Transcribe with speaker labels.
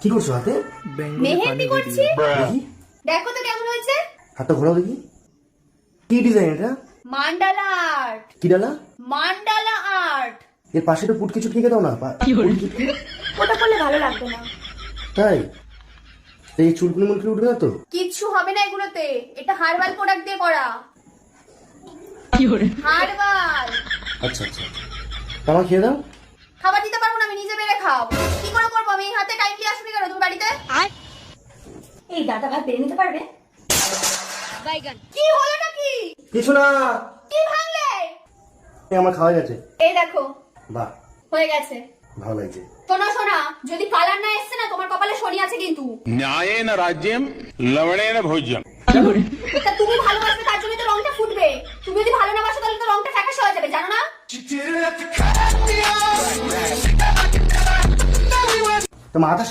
Speaker 1: কি করছো হাতে?
Speaker 2: মেহেন্দি করছি।
Speaker 1: দেখি
Speaker 2: দেখো তো কেমন হয়েছে।
Speaker 1: হাতটা ঘোরাও দেখি। কি ডিজাইন এটা?
Speaker 2: মান্ডালা আর্ট।
Speaker 1: কি ডালা?
Speaker 2: মান্ডালা আর্ট।
Speaker 1: এর পাশে তো পুটকি চুটকি দাও না। পুটকি?
Speaker 2: ওটা করলে ভালো লাগবে না।
Speaker 1: তাই? এই চুলকুনি মুলকুনি উঠবে না তো?
Speaker 2: কিচ্ছু হবে না এগুলোতে। এটা হার্বাল প্রোডাক্ট দিয়ে করা। হার্বাল।
Speaker 1: আচ্ছা আচ্ছা আচ্ছা। তা আমাকে খেয়ে দাও।
Speaker 2: খাবার দিতে পারবো না, আমি নিজে বেড়ে খাও। কি করে করবো আমি? এই হাতে টাইমলি আসবে কেন তুমি বাড়িতে? এই ডাটা ভাত বেড়ে নিতে পারবে? কি হলো নাকি?
Speaker 1: কিছু না।
Speaker 2: কি ভাঙলে?
Speaker 1: এই আমার খাওয়া গেছে।
Speaker 2: এই দেখো
Speaker 1: বাহ,
Speaker 2: হয়ে গেছে।
Speaker 1: ভালো লাগছে।
Speaker 2: শোনা শোনা, যদি কালার না এসছে না, তোমার কপালে শনি আছে কিন্তু।
Speaker 3: न्यायेन राज्यम लवणेन भोज्यम।
Speaker 2: তা তুমি ভালোবাসবে তার জন্য তো রংটা ফুটবে। তুমি যদি ভালো না বাসো তাহলে তো রংটা ফ্যাকাশে হয়ে যাবে, জানো না?
Speaker 1: তো মাথা